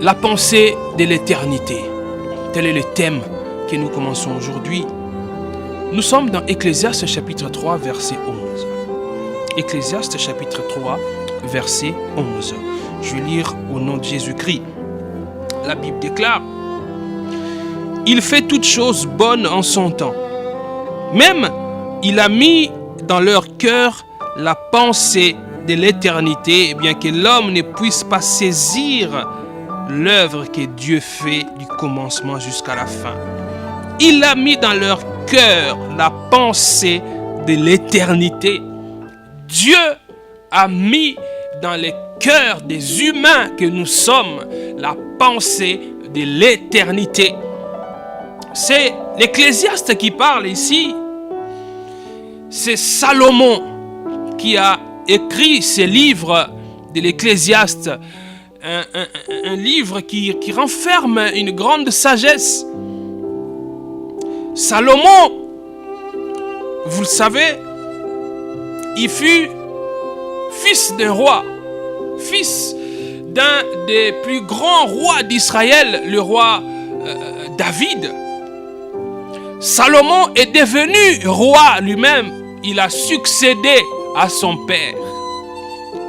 La pensée de l'éternité. Tel est le thème que nous commençons aujourd'hui. Nous sommes dans Ecclésiaste chapitre 3, verset 11. Ecclésiaste chapitre 3, verset 11. Je vais lire au nom de Jésus-Christ. La Bible déclare: il fait toutes choses bonnes en son temps. Même, il a mis dans leur cœur la pensée de l'éternité, bien que l'homme ne puisse pas saisir l'œuvre que Dieu fait du commencement jusqu'à la fin. Il a mis dans leur cœur la pensée de l'éternité. Dieu a mis dans les cœurs des humains que nous sommes la pensée de l'éternité. C'est l'Ecclésiaste qui parle ici. C'est Salomon qui a écrit ce livre de l'Ecclésiaste. Un livre qui renferme une grande sagesse. Salomon, vous le savez, il fut fils d'un roi, fils d'un des plus grands rois d'Israël, le roi David. Salomon est devenu roi lui-même. Il a succédé à son père.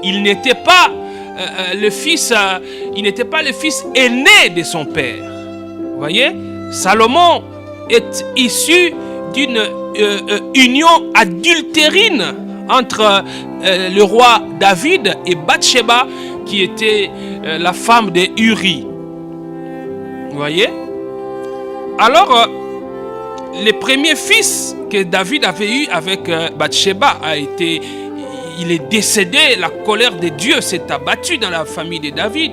Il n'était pas le fils aîné de son père. Vous voyez, Salomon est issu d'une union adultérine entre le roi David et Bathsheba, qui était la femme de Uri. Vous voyez? Alors, le premier fils que David avait eu avec Bathsheba il est décédé. La colère de Dieu s'est abattue dans la famille de David.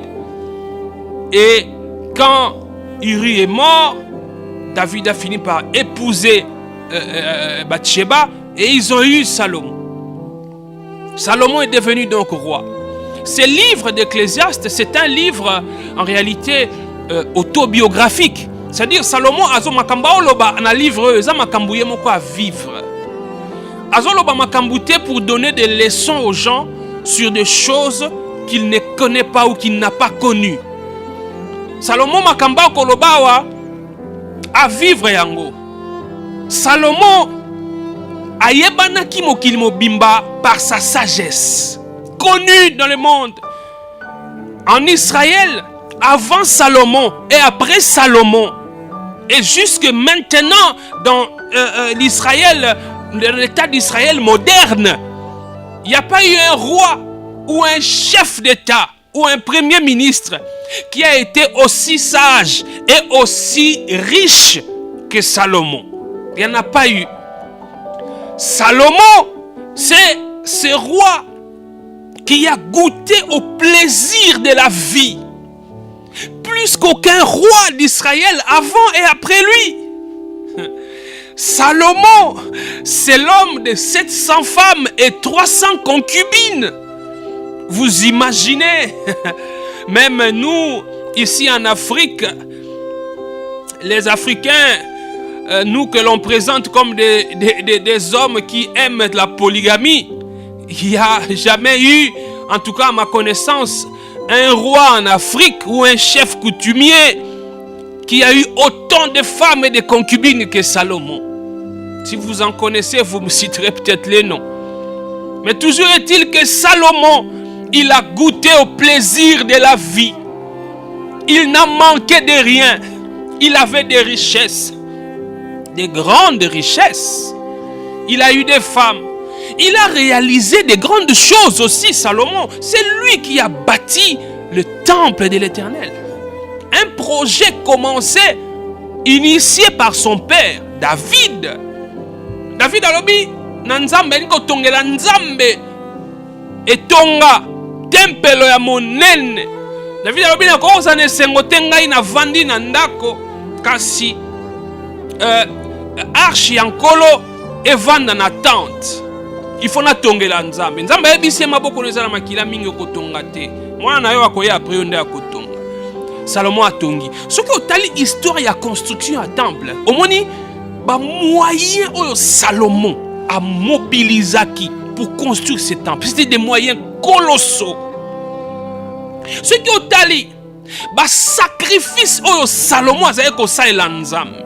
Et quand Uri est mort, David a fini par épouser Bathsheba et ils ont eu Salomon. Salomon est devenu donc roi. Ce livre d'Ecclésiaste, c'est un livre en réalité autobiographique. C'est-à-dire Salomon azo makamba oloba na livre za makambuye moko à vivre. Azo loba makambute pour donner des leçons aux gens sur des choses qu'il ne connaît pas ou qu'il n'a pas connues. Salomon makamba kolobawa à vivre yango. Salomon ayebanaki mokili mobimba par sa sagesse, connu dans le monde. En Israël, avant Salomon et après Salomon, et jusque maintenant dans l'Israël, l'état d'Israël moderne, il n'y a pas eu un roi ou un chef d'État ou un premier ministre qui a été aussi sage et aussi riche que Salomon. Il n'y en a pas eu. Salomon, c'est ce roi qui a goûté au plaisir de la vie plus qu'aucun roi d'Israël avant et après lui. Salomon, c'est l'homme de 700 femmes et 300 concubines. Vous imaginez? Même nous, ici en Afrique, les Africains, nous que l'on présente comme des hommes qui aiment la polygamie, il n'y a jamais eu, en tout cas à ma connaissance, un roi en Afrique ou un chef coutumier qui a eu autant de femmes et de concubines que Salomon. Si vous en connaissez, vous me citerez peut-être les noms. Mais toujours est-il que Salomon, il a goûté au plaisir de la vie. Il n'a manqué de rien. Il avait des richesses, des grandes richesses. Il a eu des femmes. Il a réalisé des grandes choses aussi, Salomon. C'est lui qui a bâti le temple de l'Éternel. Un projet commencé, initié par son père, David. David alobi, nanzambe niko tongela nzambe etonga tempelo ya monene. David alobi na koza ne sengote ngai na vandi na ndako kasi arche ya nkolo evanda na tente. Il faut natongela nzambe. Nzambe yebisi maboko nezala makila mingi kotonga te. Mwana na yo akoya après onde akotonga. Salomon atongi. Soki otali histoire ya construction ya temple, omoni ba moyen oyo Salomon a mobilisaki pour construire ce temple. C'était des moyens colossaux. Soki otali sacrifice oyo Salomon azali kosalela Nzambe.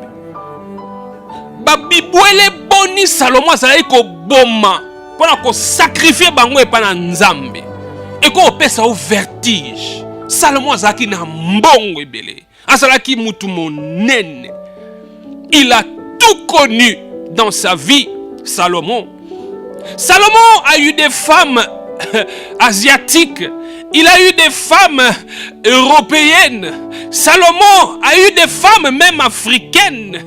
Bibwele boni Salomon azali koboma pona ko sacrifier bango epa na Nzambe. Eko opesa o vertige. Salomon azalaki na mbongo ebele. Azalaki mutu monene. Il a tout connu dans sa vie, Salomon. Salomon a eu des femmes asiatiques. Il a eu des femmes européennes. Salomon a eu des femmes même africaines.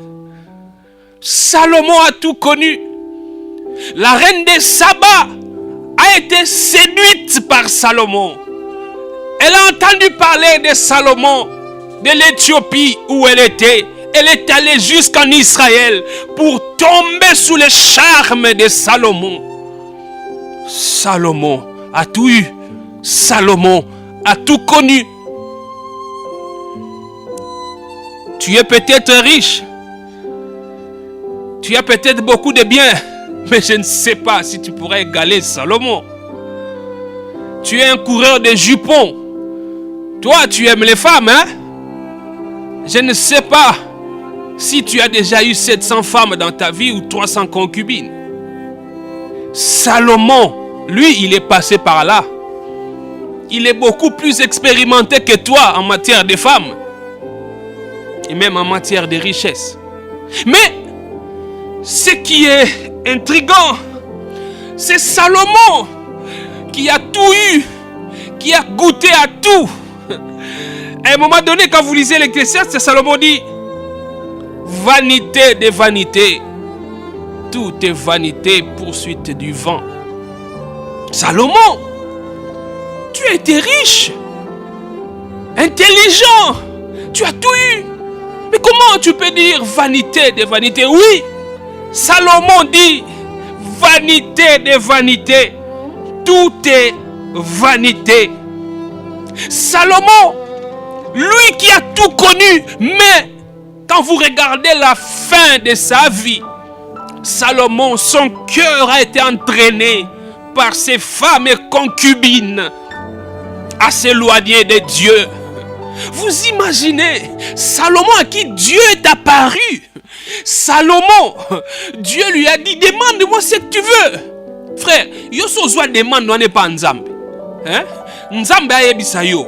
Salomon a tout connu. La reine de Saba a été séduite par Salomon. Elle a entendu parler de Salomon, de l'Éthiopie où elle était. Elle est allée jusqu'en Israël pour tomber sous le charme de Salomon. Salomon a tout eu. Salomon a tout connu. Tu es peut-être riche. Tu as peut-être beaucoup de biens. Mais je ne sais pas si tu pourrais égaler Salomon. Tu es un coureur de jupons. Toi, tu aimes les femmes, hein? Je ne sais pas si tu as déjà eu 700 femmes dans ta vie ou 300 concubines. Salomon, lui, il est passé par là. Il est beaucoup plus expérimenté que toi en matière de femmes. Et même en matière de richesse. Mais, ce qui est intriguant, c'est Salomon qui a tout eu, qui a goûté à tout. À un moment donné, quand vous lisez l'Ecclésiaste, Salomon dit: vanité de vanité, tout est vanité, poursuite du vent. Salomon, tu as été riche, intelligent, tu as tout eu. Mais comment tu peux dire vanité de vanité? Oui, Salomon dit vanité de vanité, tout est vanité. Salomon, lui qui a tout connu, mais quand vous regardez la fin de sa vie, Salomon, son cœur a été entraîné par ses femmes et concubines à s'éloigner de Dieu. Vous imaginez, Salomon à qui Dieu est apparu. Salomon, Dieu lui a dit: demande-moi ce que tu veux. Frère, yo sozwa demande on n'est pas Nzambe. Hein? Nzambe ayebisa yo.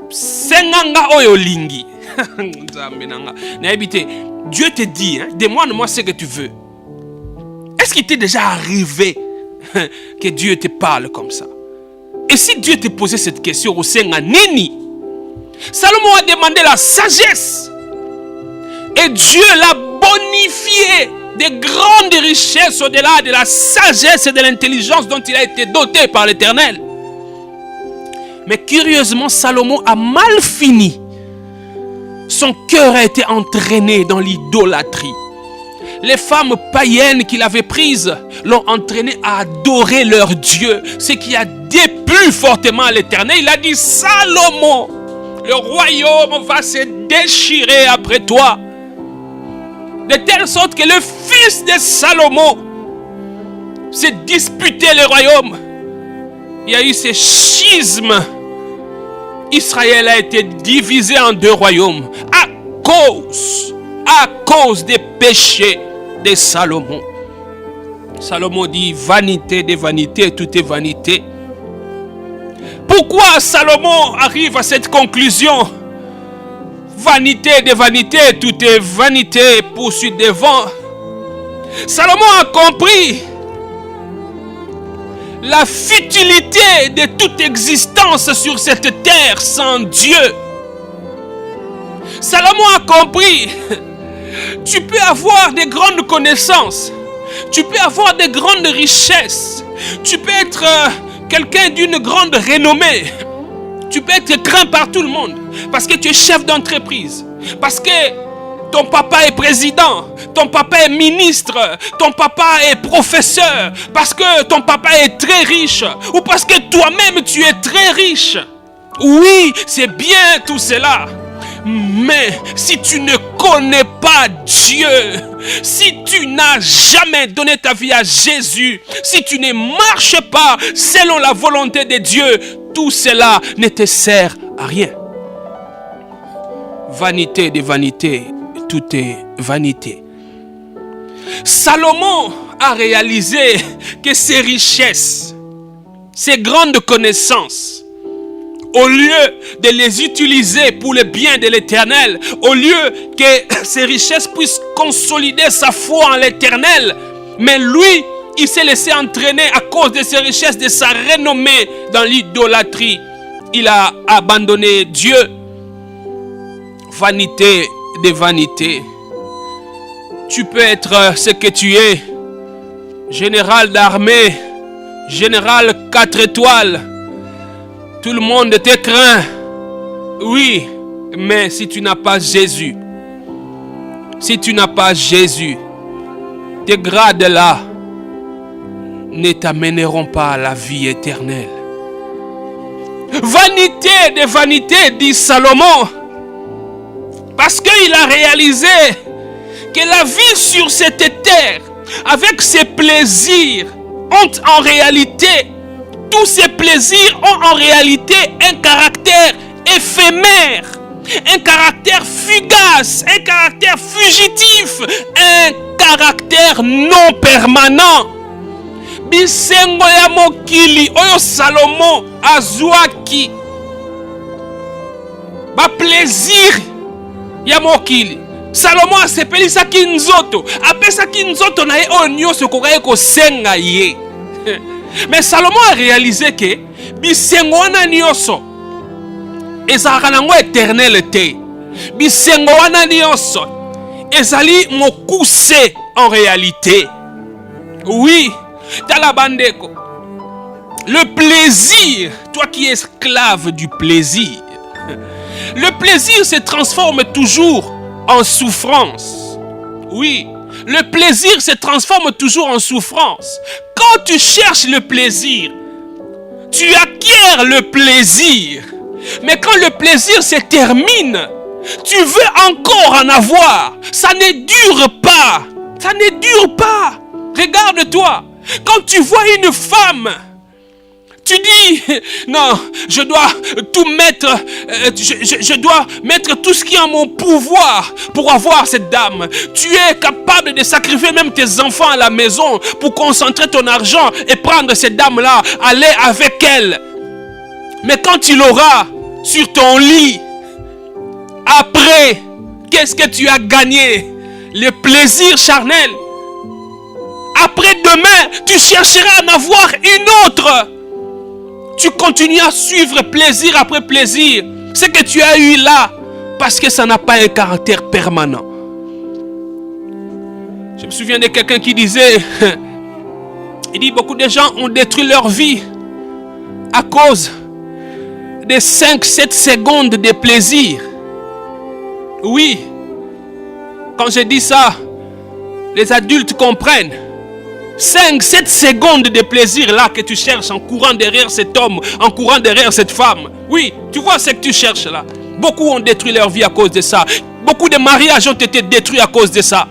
Senganga oyo lingi. Nzambe nanga. Naebite, Dieu te dit, hein, demande-moi ce que tu veux. Est-ce qu'il t'est déjà arrivé que Dieu te parle comme ça? Et si Dieu te posait cette question au Senga Nini, Salomon a demandé la sagesse. Et Dieu l'a bonifié de grandes richesses au-delà de la sagesse et de l'intelligence dont il a été doté par l'Éternel. Mais curieusement, Salomon a mal fini. Son cœur a été entraîné dans l'idolâtrie. Les femmes païennes qu'il avait prises l'ont entraîné à adorer leur Dieu, ce qui a déplu fortement à l'Éternel. Il a dit: Salomon, le royaume va se déchirer après toi. De telle sorte que le fils de Salomon s'est disputé le royaume. Il y a eu ce schisme. Israël a été divisé en deux royaumes à cause des péchés de Salomon. Salomon dit: vanité de vanité, tout est vanité. Pourquoi Salomon arrive à cette conclusion? Vanité de vanité, tout est vanité, poursuite des vents. Salomon a compris la futilité de toute existence sur cette terre sans Dieu. Salomon a compris, tu peux avoir de grandes connaissances, tu peux avoir de grandes richesses, tu peux être quelqu'un d'une grande renommée, tu peux être craint par tout le monde parce que tu es chef d'entreprise, parce que ton papa est président, ton papa est ministre, ton papa est professeur, parce que ton papa est très riche, ou parce que toi-même tu es très riche. Oui, c'est bien tout cela. Mais si tu ne connais pas Dieu, si tu n'as jamais donné ta vie à Jésus, si tu ne marches pas selon la volonté de Dieu, tout cela ne te sert à rien. vanité de vanité, tout est vanité. Salomon a réalisé que ses richesses, ses grandes connaissances, au lieu de les utiliser pour le bien de l'Éternel, au lieu que ces richesses puissent consolider sa foi en l'Éternel, mais lui, il s'est laissé entraîner à cause de ses richesses, de sa renommée dans l'idolâtrie. Il a abandonné Dieu. Vanité de vanité. Tu peux être ce que tu es. Général d'armée, général 4 étoiles. Tout le monde te craint. Oui, mais si tu n'as pas Jésus, si tu n'as pas Jésus, tes grades-là ne t'amèneront pas à la vie éternelle. Vanité de vanité, dit Salomon, parce qu'il a réalisé que la vie sur cette terre, avec ses plaisirs, ont en réalité, tous ces plaisirs ont en réalité un caractère éphémère, un caractère fugace, un caractère fugitif, un caractère non permanent. Bisengo ya mokili oyo Salomon azwaki ba plaisir ya mokili. Salomon asepelisaki nzoto, apesaki nzoto na ye oyo nyonso kokai kosenga ye. Mais Salomon a réalisé que bisengo wana nyonso ezalaka nango éternel te. Bisengo wana nyonso ezali mokuse en réalité. Oui, Talabandeko. Le plaisir, toi qui es esclave du plaisir, le plaisir se transforme toujours en souffrance. Oui, le plaisir se transforme toujours en souffrance. Quand tu cherches le plaisir, tu acquiers le plaisir. Mais quand le plaisir se termine, tu veux encore en avoir. Ça ne dure pas. Ça ne dure pas. Regarde-toi. Quand tu vois une femme, tu dis, non, je dois tout mettre, je dois mettre tout ce qui est en mon pouvoir pour avoir cette dame. Tu es capable de sacrifier même tes enfants à la maison pour concentrer ton argent et prendre cette dame-là, aller avec elle. Mais quand tu l'auras sur ton lit, après, qu'est-ce que tu as gagné? Le plaisir charnel. Après demain, tu chercheras à en avoir une autre. Tu continues à suivre plaisir après plaisir. Ce que tu as eu là, parce que ça n'a pas un caractère permanent. Je me souviens de quelqu'un qui disait, il dit beaucoup de gens ont détruit leur vie à cause de 5-7 secondes de plaisir. Oui, quand je dis ça, les adultes comprennent. 5-7 secondes de plaisir là que tu cherches en courant derrière cet homme, en courant derrière cette femme. Oui, tu vois ce que tu cherches là. Beaucoup ont détruit leur vie à cause de ça. Beaucoup de mariages ont été détruits à cause de ça.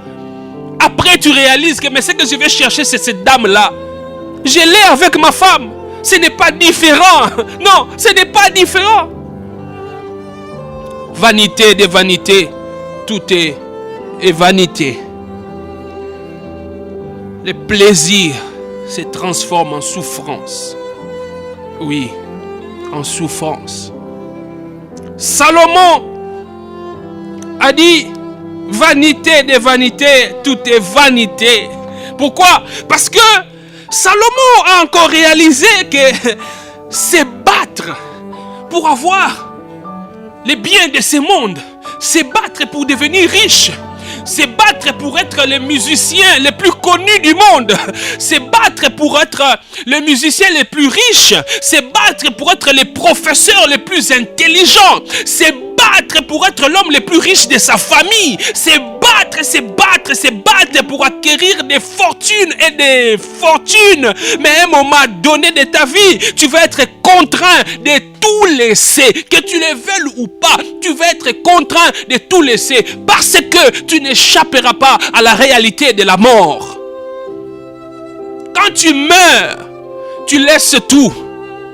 Après tu réalises que mais ce que je vais chercher c'est cette dame là. Je l'ai avec ma femme. Ce n'est pas différent. Non, ce n'est pas différent. Vanité de vanité, tout est vanité. Le plaisir se transforme en souffrance. Oui, en souffrance. Salomon a dit, vanité de vanité, tout est vanité. Pourquoi? Parce que Salomon a encore réalisé que se battre pour avoir les biens de ce monde, se battre pour devenir riche, se battre pour être le musicien le plus connu du monde, se battre pour être le musicien le plus riche, se battre pour être le professeur le plus intelligent, se battre pour être l'homme le plus riche de sa famille, se battre pour acquérir des fortunes et des fortunes. Mais à un moment donné de ta vie, tu vas être contraint de tout laisser, que tu le veuilles ou pas, tu vas être contraint de tout laisser parce que tu n'échapperas pas à la réalité de la mort. Quand tu meurs, tu laisses tout.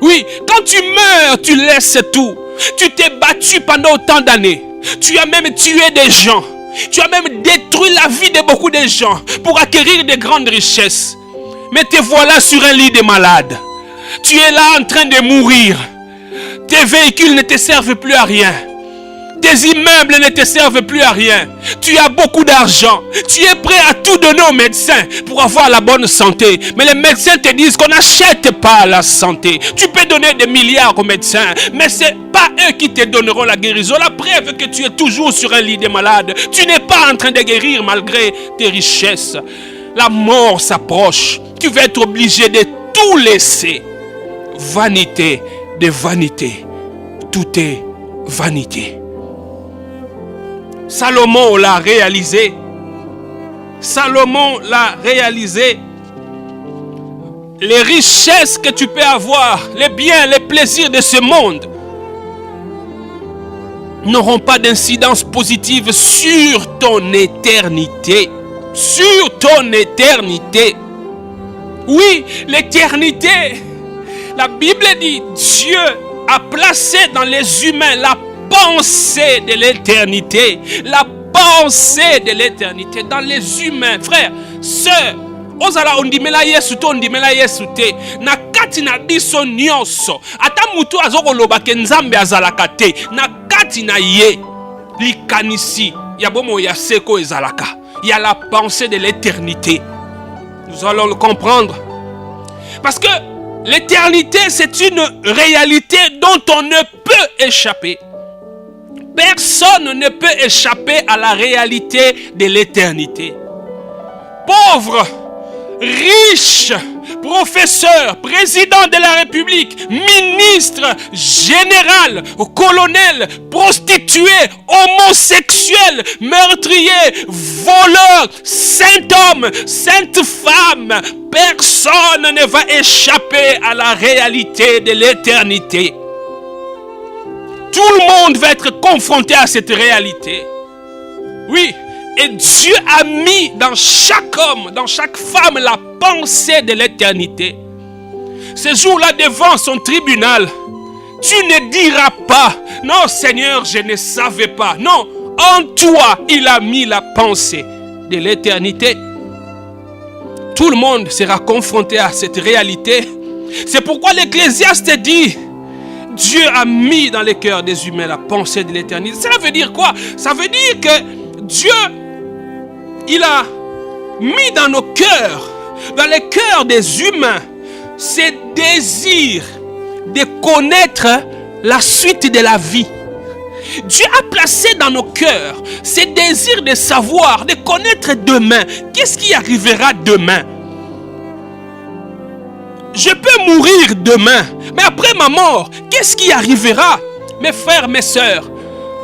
Oui, quand tu meurs, tu laisses tout. Tu t'es battu pendant autant d'années. Tu as même tué des gens. Tu as même détruit la vie de beaucoup de gens pour acquérir de grandes richesses. Mais te voilà sur un lit de malade. Tu es là en train de mourir. Tes véhicules ne te servent plus à rien. Tes immeubles ne te servent plus à rien. Tu as beaucoup d'argent. Tu es prêt à tout donner aux médecins pour avoir la bonne santé. Mais les médecins te disent qu'on n'achète pas la santé. Tu peux donner des milliards aux médecins, mais ce n'est pas eux qui te donneront la guérison. La preuve que tu es toujours sur un lit de malade. Tu n'es pas en train de guérir malgré tes richesses. La mort s'approche. Tu vas être obligé de tout laisser. Vanité de vanité. Tout est vanité. Salomon l'a réalisé. Salomon l'a réalisé. Les richesses que tu peux avoir, les biens, les plaisirs de ce monde n'auront pas d'incidence positive sur ton éternité. Sur ton éternité. Oui, l'éternité. La Bible dit, Dieu a placé dans les humains la pensée de l'éternité. La pensée de l'éternité dans les humains. Frères, sœurs, ozala ondimela Yesu to ondimela Yesu te. Na kati na biso nyonso. Ata mutu azokoloba ke Nzambe azalaka te. Na kati na ye likanisi ya bomo ya seko ezalaka. Il y a la pensée de l'éternité. Nous allons le comprendre. Parce que l'éternité, c'est une réalité dont on ne peut échapper. Personne ne peut échapper à la réalité de l'éternité. Pauvre, riche, professeur, président de la République, ministre, général, colonel, prostitué, homosexuel, meurtrier, voleur, saint homme, sainte femme, personne ne va échapper à la réalité de l'éternité. Tout le monde va être confronté à cette réalité. Oui, et Dieu a mis dans chaque homme, dans chaque femme, la pensée de l'éternité. Ce jour-là, devant son tribunal, tu ne diras pas, non Seigneur, je ne savais pas. Non, en toi, il a mis la pensée de l'éternité. Tout le monde sera confronté à cette réalité. C'est pourquoi l'Ecclésiaste dit, Dieu a mis dans les cœurs des humains la pensée de l'éternité. Ça veut dire quoi? Ça veut dire que Dieu, il a mis dans nos cœurs, dans les cœurs des humains, ce désir de connaître la suite de la vie. Dieu a placé dans nos cœurs ce désir de savoir, de connaître demain. Qu'est-ce qui arrivera demain? Je peux mourir demain, mais après ma mort, qu'est-ce qui arrivera? Mes frères, mes sœurs,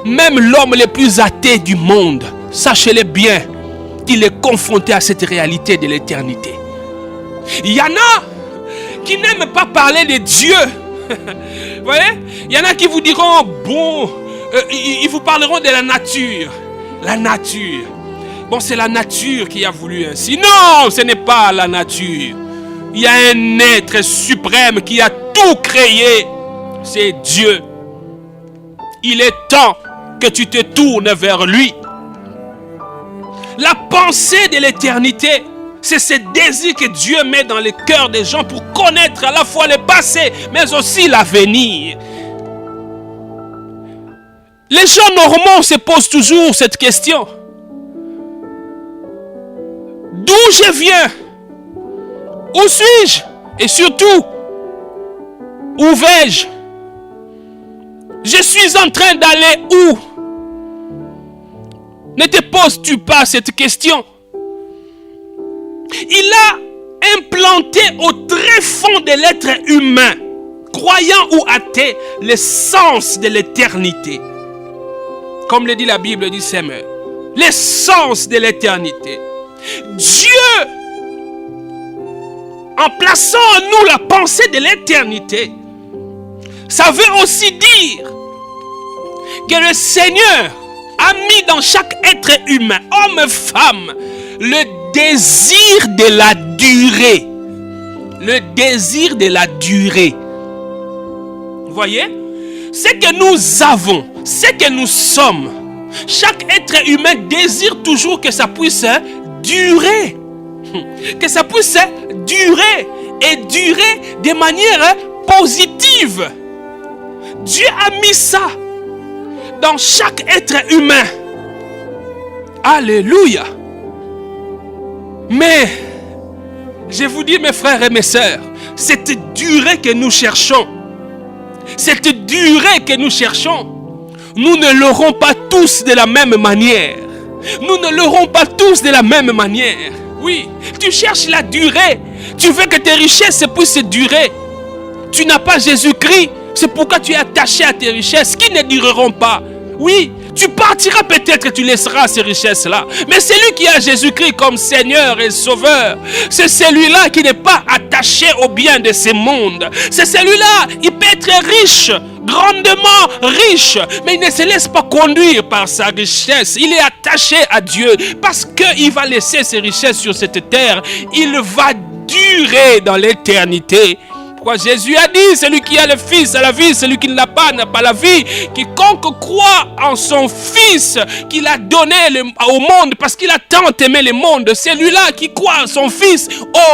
même l'homme le plus athée du monde, sachez-le bien, qu'il est confronté à cette réalité de l'éternité. Il y en a qui n'aiment pas parler de Dieu. Vous voyez? Il y en a qui vous diront, bon, ils vous parleront de la nature. La nature. Bon, c'est la nature qui a voulu ainsi. Non, ce n'est pas la nature. Il y a un être suprême qui a tout créé. C'est Dieu. Il est temps que tu te tournes vers lui. La pensée de l'éternité, c'est ce désir que Dieu met dans le cœur des gens pour connaître à la fois le passé, mais aussi l'avenir. Les gens normaux se posent toujours cette question. D'où je viens? Où suis-je? Et surtout, où vais-je? Je suis en train d'aller où? Ne te poses-tu pas cette question? Il a implanté au très fond de l'être humain, croyant ou athée, le sens de l'éternité. Comme le dit la Bible du Seigneur, l'essence de l'éternité. Dieu, en plaçant en nous la pensée de l'éternité, ça veut aussi dire que le Seigneur a mis dans chaque être humain, homme, femme, le désir de la durée. Le désir de la durée. Vous voyez? Ce que nous avons, ce que nous sommes, Chaque être humain désire toujours que ça puisse durer. Que ça puisse durer et durer de manière positive. Dieu a mis ça dans chaque être humain. Alléluia. Mais, je vous dis mes frères et mes sœurs, cette durée que nous cherchons, cette durée que nous cherchons, nous ne l'aurons pas tous de la même manière. Nous ne l'aurons pas tous de la même manière. Oui, tu cherches la durée. Tu veux que tes richesses puissent durer. Tu n'as pas Jésus-Christ. C'est pourquoi tu es attaché à tes richesses qui ne dureront pas. Oui, tu partiras peut-être et tu laisseras ces richesses-là. Mais celui qui a Jésus-Christ comme Seigneur et Sauveur, c'est celui-là qui n'est pas attaché au bien de ce monde. C'est celui-là, il peut être riche, grandement riche, mais il ne se laisse pas conduire par sa richesse. Il est attaché à Dieu parce qu'il va laisser ses richesses sur cette terre. Il va durer dans l'éternité. Jésus a dit, celui qui a le Fils a la vie, celui qui ne l'a pas n'a pas la vie. Quiconque croit en son Fils qu'il a donné au monde, parce qu'il a tant aimé le monde, celui-là qui croit en son Fils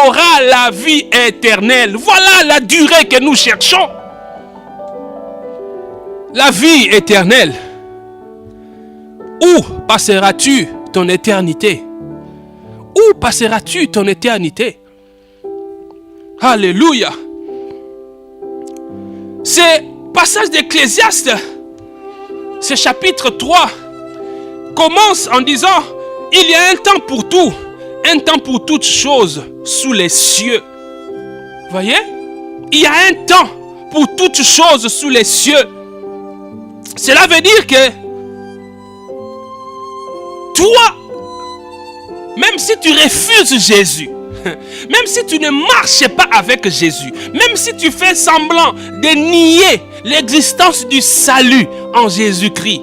aura la vie éternelle. Voilà la durée que nous cherchons. La vie éternelle. Où passeras-tu ton éternité? Où passeras-tu ton éternité? Alléluia. Ce passage d'Ecclésiaste, ce chapitre 3, commence en disant, il y a un temps pour tout, un temps pour toutes choses sous les cieux. Voyez? Il y a un temps pour toutes choses sous les cieux. Cela veut dire que toi, même si tu refuses Jésus, même si tu ne marches pas avec Jésus, même si tu fais semblant de nier l'existence du salut en Jésus-Christ,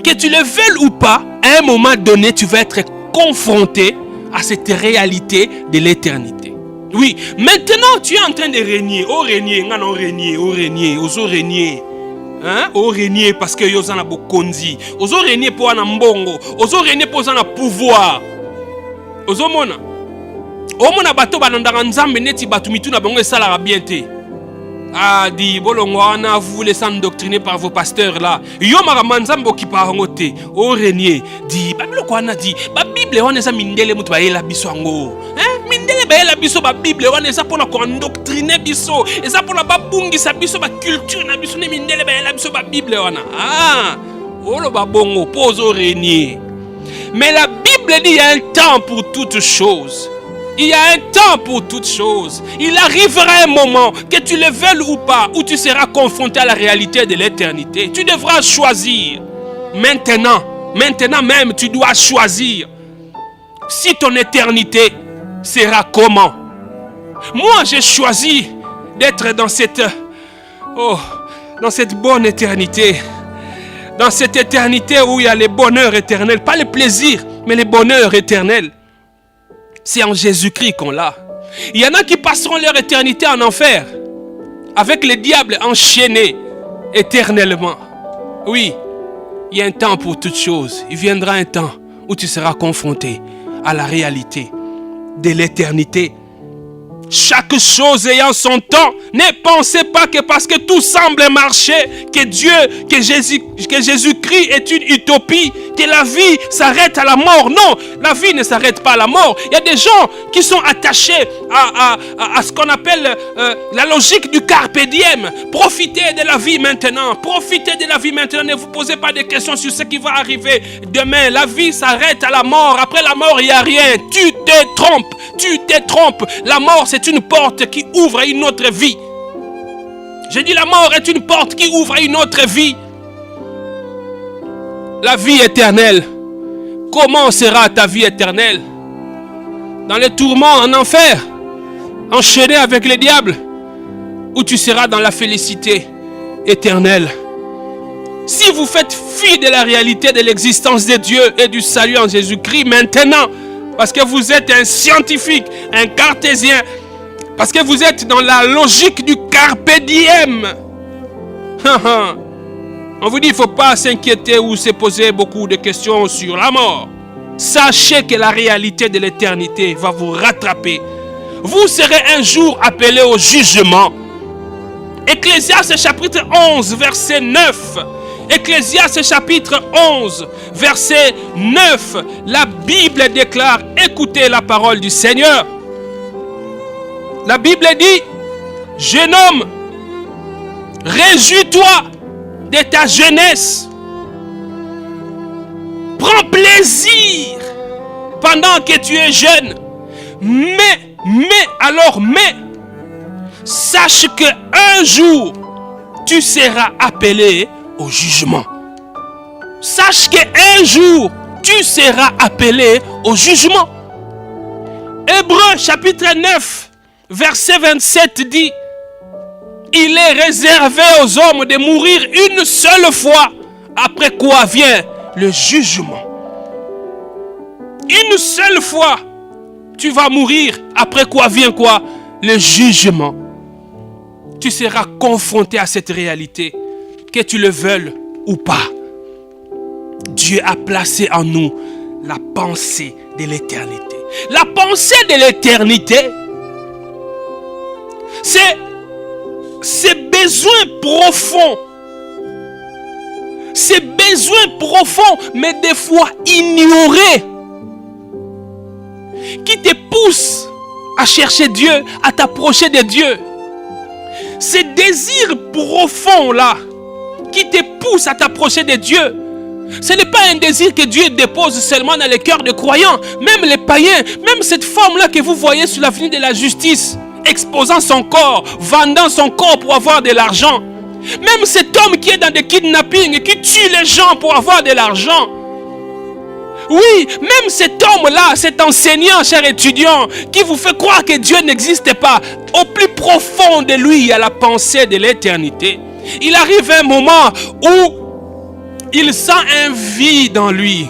que tu le veuilles ou pas, à un moment donné, tu vas être confronté à cette réalité de l'éternité. Oui, maintenant tu es en train de régner. Oh régner, non régner, oh régner, ozo régner. Hein? Oh régner parce que yo zana bokonzi. Ozo régner pour ana mbongo. Ozo régner pour ana pouvoir. Ozomona omona bato banandaka nzambe neti bato mituna bango esalaka bien te. Ah di bolongo wana vous voulez s'endoctriner par vos pasteurs là. Yo makamba nzambe okipa yango te. O renier di babiloko wana di ba bible wana eza mindele mutu bayela biso yango. Mindele bayela biso ba bible wana eza pona ko endoctriner biso. Eza pona babungisa biso ba culture na biso ne mindele bayela biso ba bible wana. Ah olo ba bongo pozo renier. Mais la Bible dit qu'il y a un temps pour toutes choses. Il y a un temps pour toutes choses. Il arrivera un moment, que tu le veuilles ou pas, où tu seras confronté à la réalité de l'éternité. Tu devras choisir. Maintenant même, tu dois choisir. Si ton éternité sera comment? Moi, j'ai choisi d'être dans cette bonne éternité. Dans cette éternité où il y a le bonheur éternel. Pas le plaisir, mais le bonheur éternel. C'est en Jésus-Christ qu'on l'a. Il y en a qui passeront leur éternité en enfer. Avec le diable enchaîné éternellement. Oui, il y a un temps pour toutes choses. Il viendra un temps où tu seras confronté à la réalité de l'éternité. Chaque chose ayant son temps, ne pensez pas que parce que tout semble marcher, que Jésus-Christ est une utopie, que la vie s'arrête à la mort. Non, la vie ne s'arrête pas à la mort. Il y a des gens qui sont attachés à ce qu'on appelle la logique du carpe diem. Profitez de la vie maintenant. Profitez de la vie maintenant. Ne vous posez pas de questions sur ce qui va arriver demain. La vie s'arrête à la mort. Après la mort, il n'y a rien. Tu te trompes. Tu te trompes. La mort, c'est une porte qui ouvre à une autre vie. Je dis la mort est une porte qui ouvre à une autre vie. La vie éternelle. Comment sera ta vie éternelle? Dans les tourments, en enfer, enchaîné avec le diable, ou tu seras dans la félicité éternelle? Si vous faites fi de la réalité de l'existence de Dieu et du salut en Jésus-Christ maintenant, parce que vous êtes un scientifique, un cartésien, parce que vous êtes dans la logique du carpe diem. On vous dit, il ne faut pas s'inquiéter ou se poser beaucoup de questions sur la mort. Sachez que la réalité de l'éternité va vous rattraper. Vous serez un jour appelés au jugement. Ecclésiaste chapitre 11, verset 9. Ecclésiaste chapitre 11, verset 9. La Bible déclare, écoutez la parole du Seigneur. La Bible dit, jeune homme, réjouis-toi de ta jeunesse. Prends plaisir pendant que tu es jeune. Mais, sache qu'un jour, tu seras appelé au jugement. Sache qu'un jour, tu seras appelé au jugement. Hébreux chapitre 9, verset 27 dit, il est réservé aux hommes de mourir une seule fois, après quoi vient le jugement. Une seule fois, tu vas mourir, après quoi vient quoi? Le jugement. Tu seras confronté à cette réalité, que tu le veuilles ou pas. Dieu a placé en nous la pensée de l'éternité. La pensée de l'éternité, c'est ces besoins profonds. Ces besoins profonds, mais des fois ignorés, qui te poussent à chercher Dieu, à t'approcher de Dieu. Ces désirs profonds-là, qui te poussent à t'approcher de Dieu, ce n'est pas un désir que Dieu dépose seulement dans les cœurs des croyants. Même les païens, même cette femme-là que vous voyez sur l'avenue de la justice, exposant son corps, vendant son corps pour avoir de l'argent. Même cet homme qui est dans des kidnappings et qui tue les gens pour avoir de l'argent. Oui, même cet homme-là, cet enseignant, cher étudiant, qui vous fait croire que Dieu n'existe pas, au plus profond de lui, il y a la pensée de l'éternité. Il arrive un moment où il sent un vide en lui.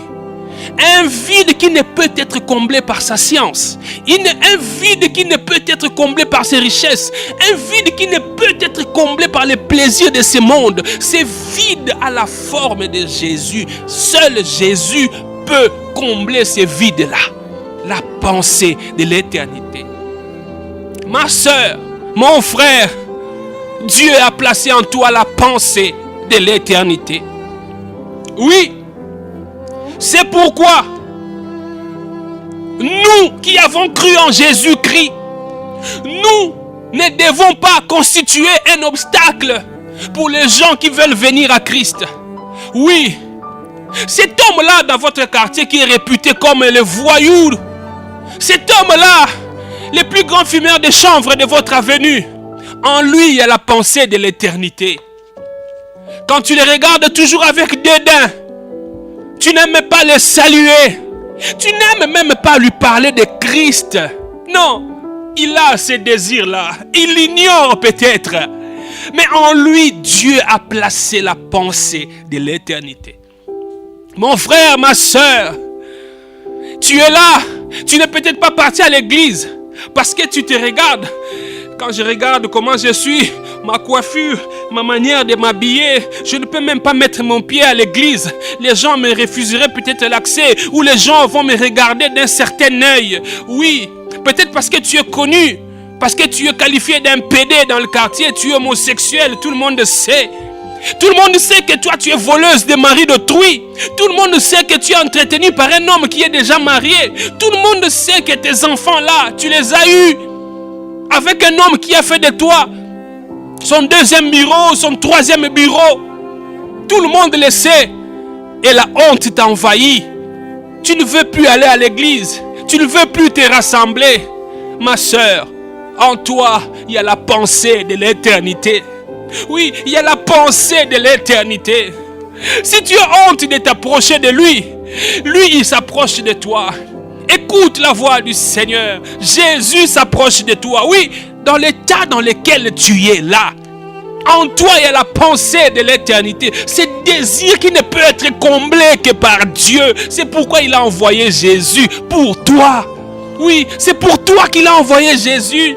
Un vide qui ne peut être comblé par sa science. Un vide qui ne peut être comblé par ses richesses. Un vide qui ne peut être comblé par les plaisirs de ce monde. C'est vide à la forme de Jésus. Seul Jésus peut combler ce vide-là. La pensée de l'éternité. Ma soeur, mon frère, Dieu a placé en toi la pensée de l'éternité. Oui. C'est pourquoi nous qui avons cru en Jésus-Christ, nous ne devons pas constituer un obstacle pour les gens qui veulent venir à Christ. Oui, cet homme-là dans votre quartier qui est réputé comme le voyou, cet homme-là, le plus grand fumeur de chanvre de votre avenue, en lui il y a la pensée de l'éternité. Quand tu le regardes toujours avec dédain, tu n'aimes pas le saluer. Tu n'aimes même pas lui parler de Christ. Non, il a ces désirs-là. Il l'ignore peut-être. Mais en lui, Dieu a placé la pensée de l'éternité. Mon frère, ma soeur, tu es là. Tu n'es peut-être pas parti à l'église parce que tu te regardes. Quand je regarde comment je suis, ma coiffure, ma manière de m'habiller, je ne peux même pas mettre mon pied à l'église. Les gens me refuseraient peut-être l'accès ou les gens vont me regarder d'un certain œil. Oui, peut-être parce que tu es connu, parce que tu es qualifié d'un PD dans le quartier, tu es homosexuel, tout le monde sait. Tout le monde sait que toi tu es voleuse de mari d'autrui. Tout le monde sait que tu es entretenu par un homme qui est déjà marié. Tout le monde sait que tes enfants là, tu les as eus avec un homme qui a fait de toi son deuxième bureau, son troisième bureau. Tout le monde le sait. Et la honte t'a envahi. Tu ne veux plus aller à l'église. Tu ne veux plus te rassembler. Ma soeur, en toi, il y a la pensée de l'éternité. Oui, il y a la pensée de l'éternité. Si tu as honte de t'approcher de lui, lui, il s'approche de toi. Écoute la voix du Seigneur. Jésus s'approche de toi. Oui, dans l'état dans lequel tu es là. En toi, il y a la pensée de l'éternité. Ce désir qui ne peut être comblé que par Dieu. C'est pourquoi il a envoyé Jésus pour toi. Oui, c'est pour toi qu'il a envoyé Jésus.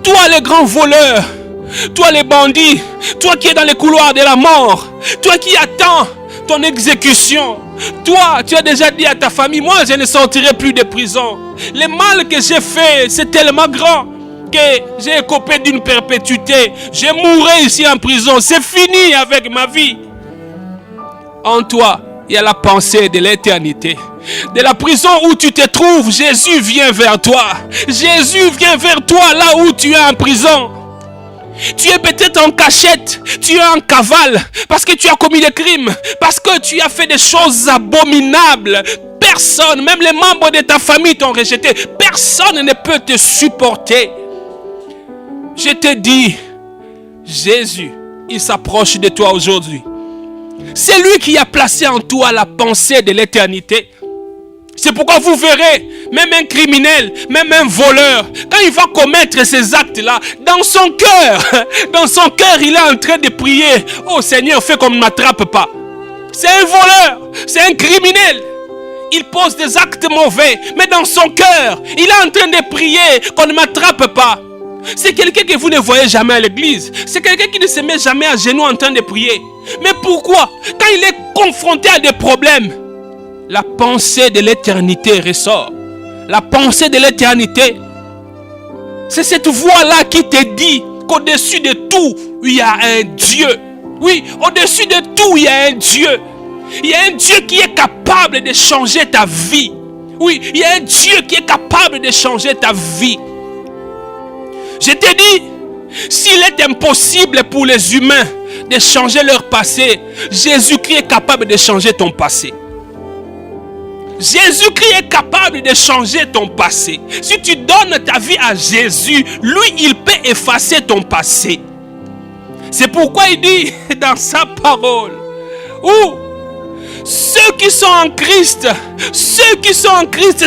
Toi, le grand voleur. toi les bandits, toi qui es dans les couloirs de la mort, toi qui attends ton exécution, toi, tu as déjà dit à ta famille, moi je ne sortirai plus de prison. Le mal que j'ai fait, c'est tellement grand que j'ai écopé d'une perpétuité. Je mourrai ici en prison, c'est fini avec ma vie. En toi, il y a la pensée de l'éternité. De la prison où tu te trouves, Jésus vient vers toi. Jésus vient vers toi là où tu es en prison. Tu es peut-être en cachette, tu es en cavale, parce que tu as commis des crimes, parce que tu as fait des choses abominables. Personne, même les membres de ta famille t'ont rejeté. Personne ne peut te supporter. Je te dis, Jésus, il s'approche de toi aujourd'hui. C'est lui qui a placé en toi la pensée de l'éternité. C'est pourquoi vous verrez, même un criminel, même un voleur, quand il va commettre ces actes-là, dans son cœur, il est en train de prier. Oh Seigneur, fais qu'on ne m'attrape pas. C'est un voleur, c'est un criminel. Il pose des actes mauvais, mais dans son cœur, il est en train de prier qu'on ne m'attrape pas. C'est quelqu'un que vous ne voyez jamais à l'église. C'est quelqu'un qui ne se met jamais à genoux en train de prier. Mais pourquoi? Quand il est confronté à des problèmes, la pensée de l'éternité ressort. La pensée de l'éternité, c'est cette voix-là qui te dit qu'au-dessus de tout, il y a un Dieu. Oui, au-dessus de tout, il y a un Dieu. Il y a un Dieu qui est capable de changer ta vie. Oui, il y a un Dieu qui est capable de changer ta vie. Je te dis, s'il est impossible pour les humains de changer leur passé, Jésus-Christ est capable de changer ton passé. Jésus-Christ est capable de changer ton passé. Si tu donnes ta vie à Jésus, lui, il peut effacer ton passé. C'est pourquoi il dit dans sa parole, ceux qui sont en Christ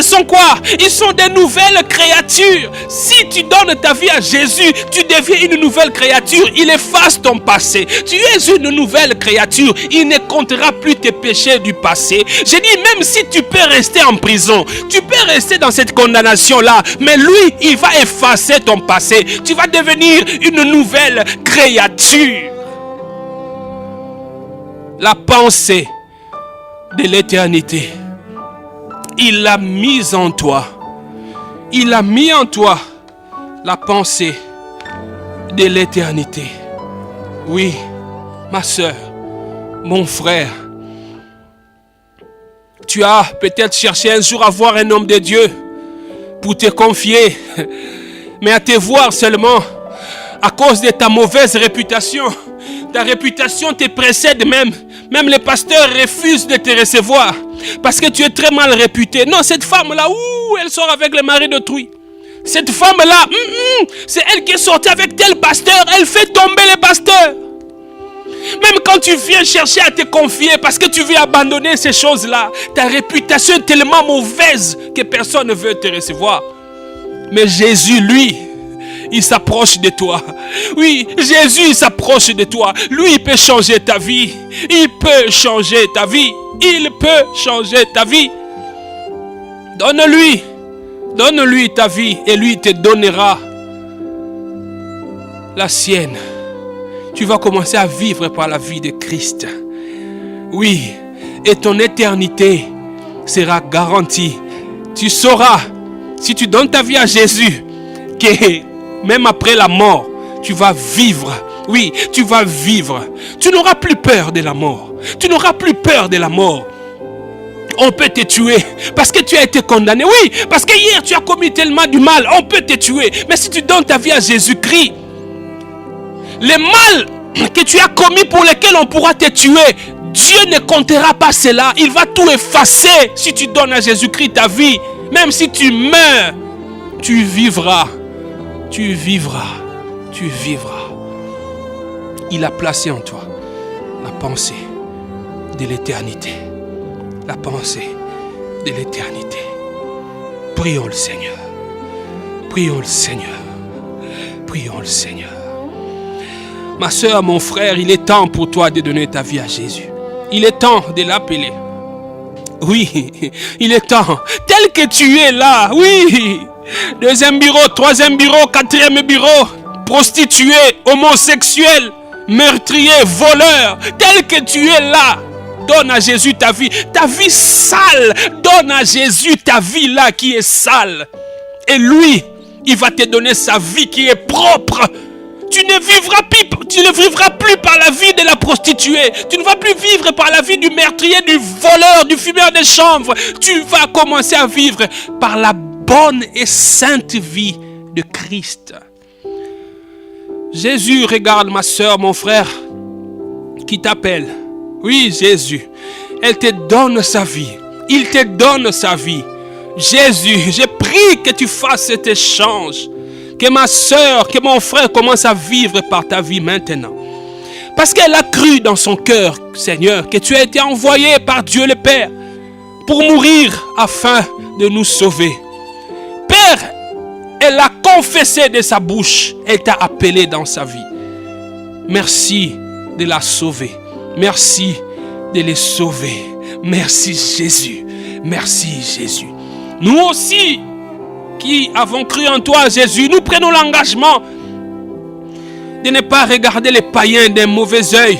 sont quoi? Ils sont des nouvelles créatures. Si tu donnes ta vie à Jésus, tu deviens une nouvelle créature. Il efface ton passé. Tu es une nouvelle créature. Il ne comptera plus tes péchés du passé. Je dis, même si tu peux rester en prison, tu peux rester dans cette condamnation-là, mais lui, il va effacer ton passé. Tu vas devenir une nouvelle créature. La pensée de l'éternité, il l'a mise en toi. Il a mis en toi la pensée de l'éternité. Oui, ma soeur, mon frère, tu as peut-être cherché un jour à voir un homme de Dieu pour te confier, mais à te voir seulement à cause de ta mauvaise réputation. Ta réputation te précède même. Même les pasteurs refusent de te recevoir parce que tu es très mal réputé. Non, cette femme-là, elle sort avec le mari d'autrui. Cette femme-là, c'est elle qui est sortie avec tel pasteur. Elle fait tomber les pasteurs. Même quand tu viens chercher à te confier parce que tu veux abandonner ces choses-là, ta réputation est tellement mauvaise que personne ne veut te recevoir. Mais Jésus, lui, il s'approche de toi. Oui, Jésus, il s'approche de toi. Lui, il peut changer ta vie. Il peut changer ta vie. Il peut changer ta vie. Donne-lui ta vie et lui te donnera la sienne. Tu vas commencer à vivre par la vie de Christ. Oui, et ton éternité sera garantie. Tu sauras, si tu donnes ta vie à Jésus, que même après la mort, tu vas vivre. Oui, tu vas vivre. Tu n'auras plus peur de la mort. Tu n'auras plus peur de la mort. On peut te tuer parce que tu as été condamné. Oui, parce que hier tu as commis tellement du mal. On peut te tuer. Mais si tu donnes ta vie à Jésus-Christ, le mal que tu as commis pour lequel on pourra te tuer, Dieu ne comptera pas cela. Il va tout effacer si tu donnes à Jésus-Christ ta vie. Même si tu meurs, tu vivras. Tu vivras. Tu vivras. Il a placé en toi la pensée de l'éternité. La pensée de l'éternité. Prions le Seigneur. Prions le Seigneur. Prions le Seigneur. Ma soeur, mon frère, il est temps pour toi de donner ta vie à Jésus. Il est temps de l'appeler. Oui, il est temps. Tel que tu es là, oui. Deuxième bureau, troisième bureau, quatrième bureau. prostituée, homosexuelle, meurtrier, voleur, tel que tu es là, donne à Jésus ta vie sale, donne à Jésus ta vie là qui est sale. Et lui, il va te donner sa vie qui est propre. Tu ne vivras plus par la vie de la prostituée. Tu ne vas plus vivre par la vie du meurtrier, du voleur, du fumeur de chanvre. Tu vas commencer à vivre par la bonne et sainte vie de Christ. Jésus regarde ma soeur, mon frère, qui t'appelle. Oui, Jésus, elle te donne sa vie. Il te donne sa vie. Jésus, je prie que tu fasses cet échange. Que ma soeur, que mon frère commence à vivre par ta vie maintenant. Parce qu'elle a cru dans son cœur, Seigneur, que tu as été envoyé par Dieu le Père pour mourir afin de nous sauver. Père, elle a confessé de sa bouche, elle t'a appelé dans sa vie. Merci de la sauver. Merci de les sauver. Merci Jésus. Merci Jésus. Nous aussi, qui avons cru en toi, Jésus, nous prenons l'engagement de ne pas regarder les païens d'un mauvais œil,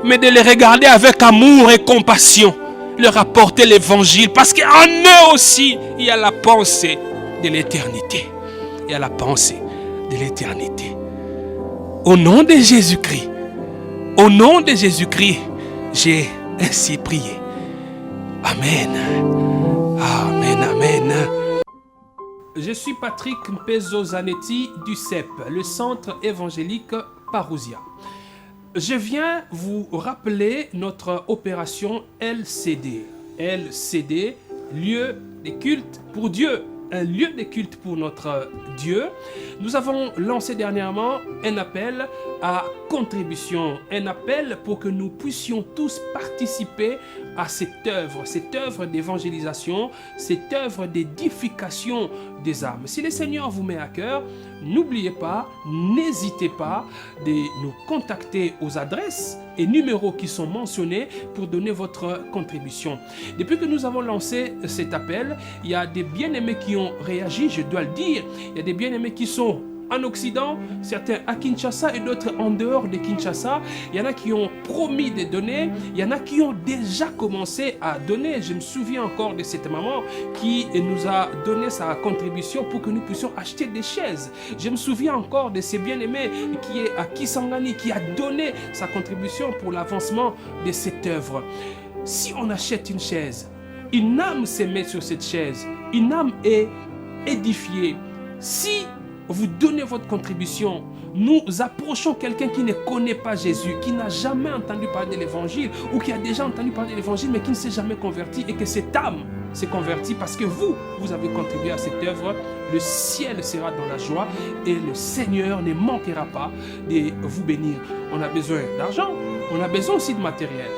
mais de les regarder avec amour et compassion, leur apporter l'évangile, parce qu'en eux aussi, il y a la pensée de l'éternité. Il y a la pensée de l'éternité. Au nom de Jésus-Christ, au nom de Jésus-Christ, j'ai ainsi prié. Amen. Amen, amen. Je suis Patrick Mpezo Zanetti du CEP, le Centre évangélique Parousia. Je viens vous rappeler notre opération LCD. LCD, lieu de culte pour Dieu. Un lieu de culte pour notre Dieu. Nous avons lancé dernièrement un appel à contribution, un appel pour que nous puissions tous participer à cette œuvre d'évangélisation, cette œuvre d'édification des âmes. Si le Seigneur vous met à cœur, n'oubliez pas, n'hésitez pas de nous contacter aux adresses et numéros qui sont mentionnés pour donner votre contribution. Depuis que nous avons lancé cet appel, il y a des bien-aimés qui ont réagi, je dois le dire. Il y a des bien-aimés qui sont en Occident, certains à Kinshasa et d'autres en dehors de Kinshasa. Il y en a qui ont promis de donner, il y en a qui ont déjà commencé à donner. Je me souviens encore de cette maman qui nous a donné sa contribution pour que nous puissions acheter des chaises. Je me souviens encore de ces bien-aimés qui est à Kisangani, qui a donné sa contribution pour l'avancement de cette œuvre. Si on achète une chaise, une âme se met sur cette chaise, une âme est édifiée. Si vous donnez votre contribution, nous approchons quelqu'un qui ne connaît pas Jésus, qui n'a jamais entendu parler de l'évangile, ou qui a déjà entendu parler de l'évangile, mais qui ne s'est jamais converti, et que cette âme s'est convertie parce que vous avez contribué à cette œuvre. Le ciel sera dans la joie et le Seigneur ne manquera pas de vous bénir. On a besoin d'argent, on a besoin aussi de matériel.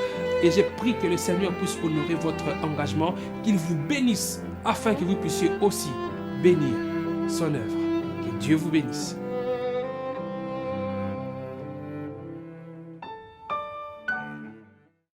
Et j'ai pris que le Seigneur puisse honorer votre engagement, qu'il vous bénisse, afin que vous puissiez aussi bénir son œuvre. Que Dieu vous bénisse.